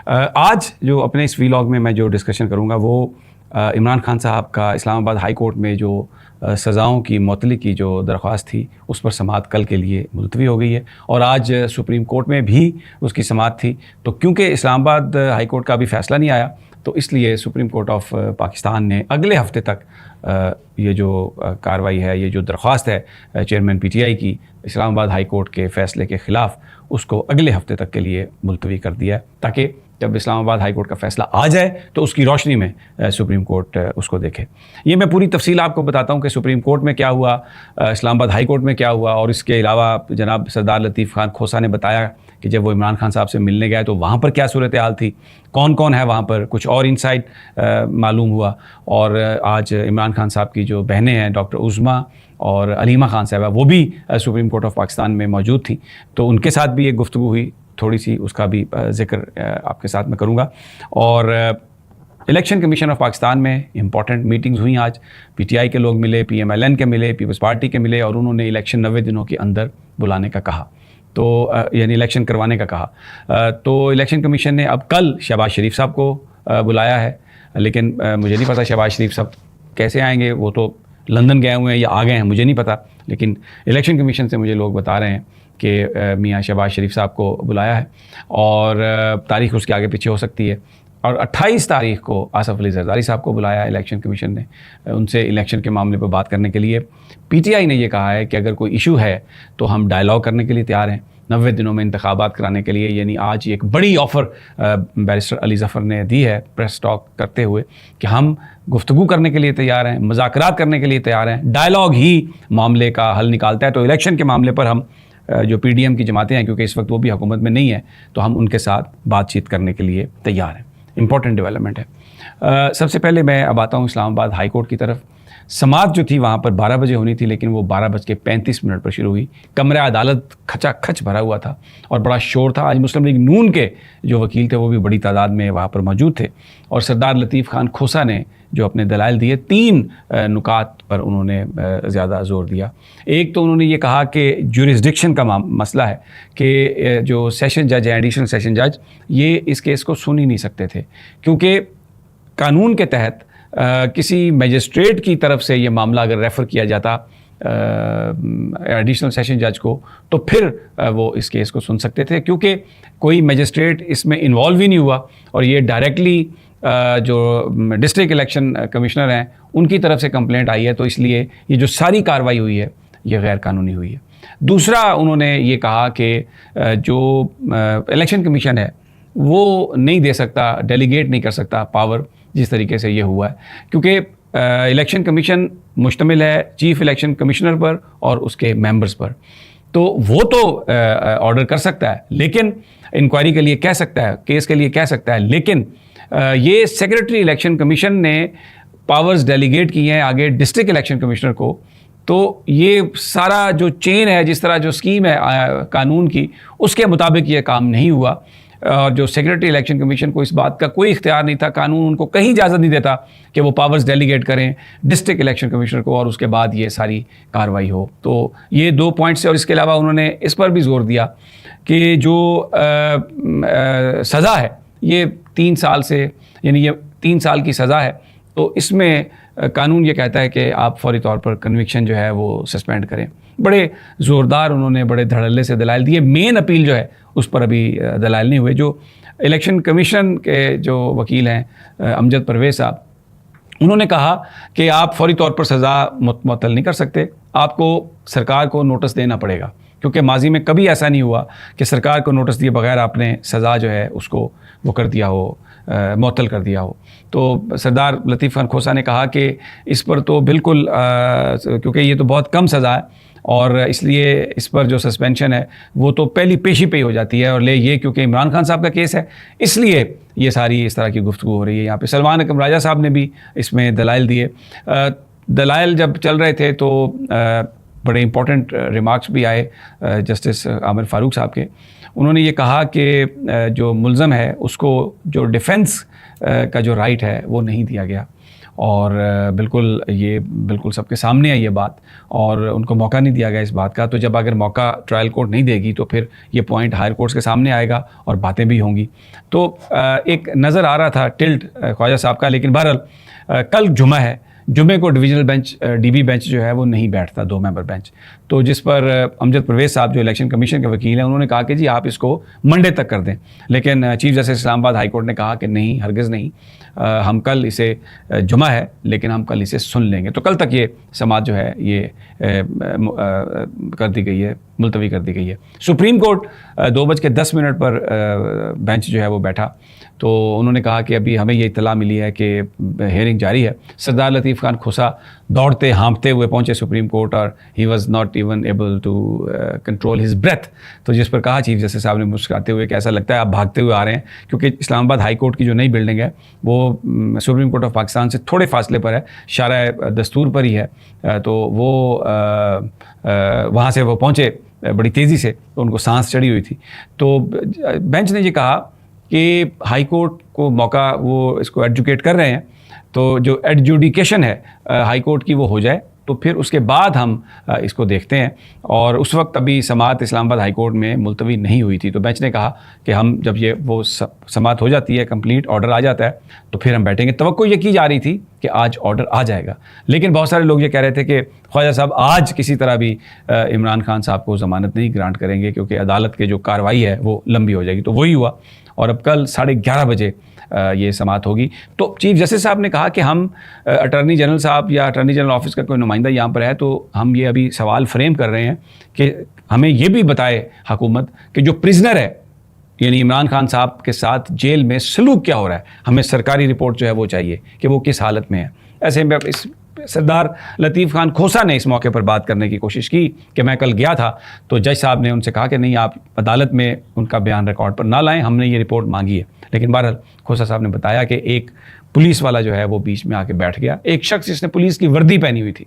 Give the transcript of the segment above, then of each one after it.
آج جو اپنے اس ویلاگ میں جو ڈسکشن کروں گا وہ عمران خان صاحب کا اسلام آباد ہائی کورٹ میں جو سزاؤں کی معطلی کی جو درخواست تھی اس پر سماعت کل کے لیے ملتوی ہو گئی ہے، اور آج سپریم کورٹ میں بھی اس کی سماعت تھی۔ تو کیونکہ اسلام آباد ہائی کورٹ کا ابھی فیصلہ نہیں آیا تو اس لیے سپریم کورٹ آف پاکستان نے اگلے ہفتے تک یہ جو کارروائی ہے، یہ جو درخواست ہے چیئرمین پی ٹی آئی کی اسلام آباد ہائی کورٹ کے فیصلے کے خلاف، اس کو اگلے ہفتے تک کے لیے ملتوی کر دیا ہے، تاکہ جب اسلام آباد ہائی کورٹ کا فیصلہ آ جائے تو اس کی روشنی میں سپریم کورٹ اس کو دیکھے۔ یہ میں پوری تفصیل آپ کو بتاتا ہوں کہ سپریم کورٹ میں کیا ہوا، اسلام آباد ہائی کورٹ میں کیا ہوا، اور اس کے علاوہ جناب سردار لطیف خان کھوسہ نے بتایا کہ جب وہ عمران خان صاحب سے ملنے گئے تو وہاں پر کیا صورتحال تھی، کون کون ہے وہاں پر، کچھ اور انسائٹ معلوم ہوا۔ اور آج عمران خان صاحب کی جو بہنیں ہیں ڈاکٹر عظمیٰ اور علیمہ خان صاحبہ، وہ بھی سپریم کورٹ آف پاکستان میں موجود تھیں، تو ان کے ساتھ بھی ایک گفتگو ہوئی تھوڑی سی، اس کا بھی ذکر آپ کے ساتھ میں کروں گا۔ اور الیکشن کمیشن آف پاکستان میں امپورٹنٹ میٹنگز ہوئیں آج، پی ٹی آئی کے لوگ ملے، پی ایم ایل این کے ملے، پیپلز پارٹی کے ملے، اور انہوں نے الیکشن 90 دنوں کے اندر بلانے کا کہا، تو یعنی الیکشن کروانے کا کہا۔ تو الیکشن کمیشن نے اب کل شہباز شریف صاحب کو بلایا ہے، لیکن مجھے نہیں پتہ شہباز شریف صاحب کیسے آئیں گے، وہ تو لندن گئے ہوئے ہیں یا آ گئے ہیں، مجھے نہیں پتہ، لیکن الیکشن کمیشن سے مجھے لوگ بتا رہے ہیں کہ میاں شہباز شریف صاحب کو بلایا ہے، اور تاریخ اس کے آگے پیچھے ہو سکتی ہے۔ اور 28 تاریخ کو آصف علی زرداری صاحب کو بلایا ہے الیکشن کمیشن نے، ان سے الیکشن کے معاملے پر بات کرنے کے لیے۔ پی ٹی آئی نے یہ کہا ہے کہ اگر کوئی ایشو ہے تو ہم ڈائلاگ کرنے کے لیے تیار ہیں 90 دنوں میں انتخابات کرانے کے لیے۔ یعنی آج ایک بڑی آفر بیرسٹر علی ظفر نے دی ہے پریس ٹاک کرتے ہوئے کہ ہم گفتگو کرنے کے لیے تیار ہیں، مذاکرات کرنے کے لیے تیار ہیں، ڈائلاگ ہی معاملے کا حل نکالتا ہے۔ تو الیکشن کے معاملے پر ہم جو پی ڈی ایم کی جماعتیں ہیں، کیونکہ اس وقت وہ بھی حکومت میں نہیں ہے، تو ہم ان کے ساتھ بات چیت کرنے کے لیے تیار ہیں۔ امپورٹنٹ ڈیولپمنٹ ہے۔ سب سے پہلے میں اب آتا ہوں اسلام آباد ہائی کورٹ کی طرف۔ سماعت جو تھی وہاں پر 12 بجے ہونی تھی، لیکن وہ 12:35 پر شروع ہوئی۔ کمرہ عدالت کھچا کھچ بھرا ہوا تھا اور بڑا شور تھا۔ آج مسلم لیگ نون کے جو وکیل تھے وہ بھی بڑی تعداد میں وہاں پر موجود تھے، اور سردار لطیف خان کھوسہ نے جو اپنے دلائل دیے، 3 نکات پر انہوں نے زیادہ زور دیا۔ ایک تو انہوں نے یہ کہا کہ جورسڈکشن کا مسئلہ ہے کہ جو سیشن جج ہیں، ایڈیشنل سیشن جج، یہ اس کیس کو سن ہی نہیں سکتے تھے، کیونکہ قانون کے تحت کسی میجسٹریٹ کی طرف سے یہ معاملہ اگر ریفر کیا جاتا ایڈیشنل سیشن جج کو، تو پھر وہ اس کیس کو سن سکتے تھے، کیونکہ کوئی میجسٹریٹ اس میں انوالو ہی نہیں ہوا، اور یہ ڈائریکٹلی جو ڈسٹرکٹ الیکشن کمشنر ہیں ان کی طرف سے کمپلینٹ آئی ہے، تو اس لیے یہ جو ساری کارروائی ہوئی ہے یہ غیر قانونی ہوئی ہے۔ دوسرا انہوں نے یہ کہا کہ جو الیکشن کمیشن ہے وہ نہیں دے سکتا، ڈیلیگیٹ نہیں کر سکتا پاور جس طریقے سے یہ ہوا ہے، کیونکہ الیکشن کمیشن مشتمل ہے چیف الیکشن کمشنر پر اور اس کے ممبرز پر، تو وہ تو آرڈر کر سکتا ہے، لیکن انکوائری کے لیے کہہ سکتا ہے، کیس کے لیے کہہ سکتا ہے، لیکن یہ سیکریٹری الیکشن کمیشن نے پاورز ڈیلیگیٹ کی ہیں آگے ڈسٹرکٹ الیکشن کمشنر کو، تو یہ سارا جو چین ہے، جس طرح جو اسکیم ہے قانون کی، اس کے مطابق یہ کام نہیں ہوا، اور جو سیکریٹری الیکشن کمیشن کو اس بات کا کوئی اختیار نہیں تھا، قانون ان کو کہیں اجازت نہیں دیتا کہ وہ پاورز ڈیلیگیٹ کریں ڈسٹرکٹ الیکشن کمشنر کو اور اس کے بعد یہ ساری کارروائی ہو۔ تو یہ 2 پوائنٹس، اور اس کے علاوہ انہوں نے اس پر بھی زور دیا کہ جو سزا ہے یہ 3 سال سے، یعنی یہ 3 سال کی سزا ہے، تو اس میں قانون یہ کہتا ہے کہ آپ فوری طور پر کنوکشن جو ہے وہ سسپینڈ کریں۔ بڑے زوردار انہوں نے بڑے دھڑلے سے دلائل دیے۔ مین اپیل جو ہے اس پر ابھی دلائل نہیں ہوئے۔ جو الیکشن کمیشن کے جو وکیل ہیں امجد پرویز صاحب، انہوں نے کہا کہ آپ فوری طور پر سزا معطل نہیں کر سکتے، آپ کو سرکار کو نوٹس دینا پڑے گا، کیونکہ ماضی میں کبھی ایسا نہیں ہوا کہ سرکار کو نوٹس دیے بغیر آپ نے سزا جو ہے اس کو وہ کر دیا ہو، معطل کر دیا ہو۔ تو سردار لطیف خان کھوسہ نے کہا کہ اس پر تو بالکل، کیونکہ یہ تو بہت کم سزا ہے، اور اس لیے اس پر جو سسپینشن ہے وہ تو پہلی پیشی پہ ہی ہو جاتی ہے، اور یہ کیونکہ عمران خان صاحب کا کیس ہے، اس لیے یہ ساری اس طرح کی گفتگو ہو رہی ہے۔ یہاں پہ سلمان اکرم راجہ صاحب نے بھی اس میں دلائل دیے۔ دلائل جب چل رہے تھے تو بڑے امپورٹنٹ ریمارکس بھی آئے جسٹس عامر فاروق صاحب کے۔ انہوں نے یہ کہا کہ جو ملزم ہے اس کو جو ڈیفنس کا جو رائٹ ہے وہ نہیں دیا گیا، اور بالکل سب کے سامنے ہے یہ بات، اور ان کو موقع نہیں دیا گیا اس بات کا. تو جب اگر موقع ٹرائل کورٹ نہیں دے گی تو پھر یہ پوائنٹ ہائر کورٹس کے سامنے آئے گا اور باتیں بھی ہوں گی. تو ایک نظر آ رہا تھا ٹلٹ خواجہ صاحب کا. لیکن بہرحال کل جمعہ ہے، جمعے کو divisional bench D B bench جو ہے وہ نہیں بیٹھتا، 2 ممبر بینچ. تو جس پر امجد پرویز صاحب جو الیکشن کمیشن کے وکیل ہیں، انہوں نے کہا کہ جی آپ اس کو منڈے تک کر دیں. لیکن چیف جسٹس اسلام آباد ہائی کورٹ نے کہا کہ نہیں، ہرگز نہیں، ہم کل اسے، جمعہ ہے لیکن ہم کل اسے سن لیں گے. تو کل تک یہ سماعت جو ہے یہ کر دی گئی ہے، ملتوی کر دی گئی ہے. سپریم کورٹ 2:10 پر بینچ جو ہے وہ بیٹھا. تو انہوں نے کہا کہ ابھی ہمیں یہ اطلاع ملی ہے کہ ہیئرنگ جاری ہے. سردار لطیف خان کھوسا دوڑتے ہانپتے ہوئے پہنچے سپریم کورٹ، اور he was not even able to control his breath. تو جس پر کہا چیف جسٹس صاحب نے مسکراتے ہوئے کہ ایسا لگتا ہے آپ بھاگتے ہوئے آ رہے ہیں، کیونکہ اسلام آباد ہائی کورٹ کی جو نئی بلڈنگ ہے وہ سپریم کورٹ آف پاکستان سے تھوڑے فاصلے پر ہے، شارع دستور پر ہی ہے. تو وہ وہاں سے وہ پہنچے بڑی تیزی سے، تو ان کو سانس چڑھی ہوئی تھی. تو بینچ نے یہ کہا کہ ہائی کورٹ کو موقع، وہ اس کو ایڈجوکیٹ کر رہے ہیں، تو جو ایڈجوڈیکیشن ہے ہائی کورٹ کی وہ ہو جائے، تو پھر اس کے بعد ہم اس کو دیکھتے ہیں. اور اس وقت ابھی سماعت اسلام آباد ہائی کورٹ میں ملتوی نہیں ہوئی تھی. تو بینچ نے کہا کہ ہم جب یہ وہ سماعت ہو جاتی ہے، کمپلیٹ آرڈر آ جاتا ہے، تو پھر ہم بیٹھیں گے. توقع یہ کی جا رہی تھی کہ آج آرڈر آ جائے گا، لیکن بہت سارے لوگ یہ کہہ رہے تھے کہ خواجہ صاحب آج کسی طرح بھی عمران خان صاحب کو ضمانت نہیں گرانٹ کریں گے، کیونکہ عدالت کے جو کارروائی ہے وہ لمبی ہو جائے گی. تو وہی ہوا، اور اب کل 11:30 بجے یہ سماعت ہوگی. تو چیف جسٹس صاحب نے کہا کہ ہم اٹارنی جنرل صاحب یا اٹارنی جنرل آفس کا کوئی نمائندہ یہاں پر ہے، تو ہم یہ ابھی سوال فریم کر رہے ہیں کہ ہمیں یہ بھی بتائے حکومت کہ جو پرزنر ہے، یعنی عمران خان صاحب کے ساتھ جیل میں سلوک کیا ہو رہا ہے. ہمیں سرکاری رپورٹ جو ہے وہ چاہیے کہ وہ کس حالت میں ہے. ایسے میں سردار لطیف خان کھوسا نے اس موقع پر بات کرنے کی کوشش کی کہ میں کل گیا تھا، تو جج صاحب نے ان سے کہا کہ نہیں، آپ عدالت میں ان کا بیان ریکارڈ پر نہ لائیں، ہم نے یہ رپورٹ مانگی ہے. لیکن بہرحال کھوسا صاحب نے بتایا کہ ایک پولیس والا جو ہے وہ بیچ میں آ کے بیٹھ گیا، ایک شخص جس نے پولیس کی وردی پہنی ہوئی تھی.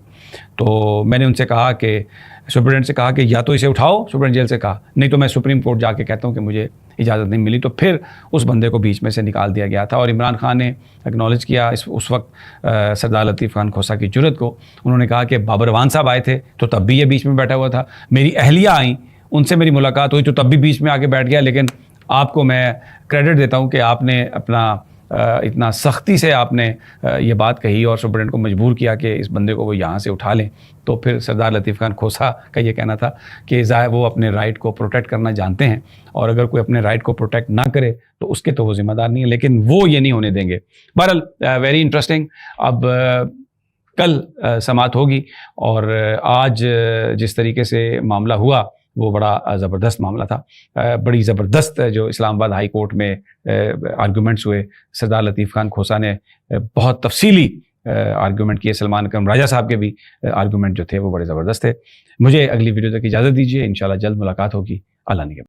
تو میں نے ان سے کہا کہ سپرنٹینڈنٹ سے کہا کہ یا تو اسے اٹھاؤ، سپرنٹینڈنٹ جیل سے کہا، نہیں تو میں سپریم کورٹ جا کے کہتا ہوں کہ مجھے اجازت نہیں ملی. تو پھر اس بندے کو بیچ میں سے نکال دیا گیا تھا. اور عمران خان نے اکنالج کیا اس وقت سردار لطیف خان کھوسا کی جرت کو. انہوں نے کہا کہ بابر روان صاحب آئے تھے تو تب بھی یہ بیچ میں بیٹھا ہوا تھا، میری اہلیہ آئیں، ان سے میری ملاقات ہوئی تو تب بھی بیچ میں آ کے بیٹھ گیا. لیکن آپ کو میں کریڈٹ دیتا ہوں کہ آپ نے اپنا اتنا سختی سے آپ نے یہ بات کہی اور سپرنٹینڈنٹ کو مجبور کیا کہ اس بندے کو وہ یہاں سے اٹھا لیں. تو پھر سردار لطیف خان کھوسا کا یہ کہنا تھا کہ وہ اپنے رائٹ کو پروٹیکٹ کرنا جانتے ہیں، اور اگر کوئی اپنے رائٹ کو پروٹیکٹ نہ کرے تو اس کے تو وہ ذمہ دار نہیں ہے، لیکن وہ یہ نہیں ہونے دیں گے. بہرحال ویری انٹرسٹنگ. اب کل سماعت ہوگی، اور آج جس طریقے سے معاملہ ہوا وہ بڑا زبردست معاملہ تھا. بڑی زبردست جو اسلام آباد ہائی کورٹ میں آرگومنٹس ہوئے. سردار لطیف خان کھوسا نے بہت تفصیلی آرگومنٹ کیے. سلمان اکرم راجہ صاحب کے بھی آرگومنٹ جو تھے وہ بڑے زبردست تھے. مجھے اگلی ویڈیو تک اجازت دیجیے، انشاءاللہ جلد ملاقات ہوگی. اللہ نگہبان.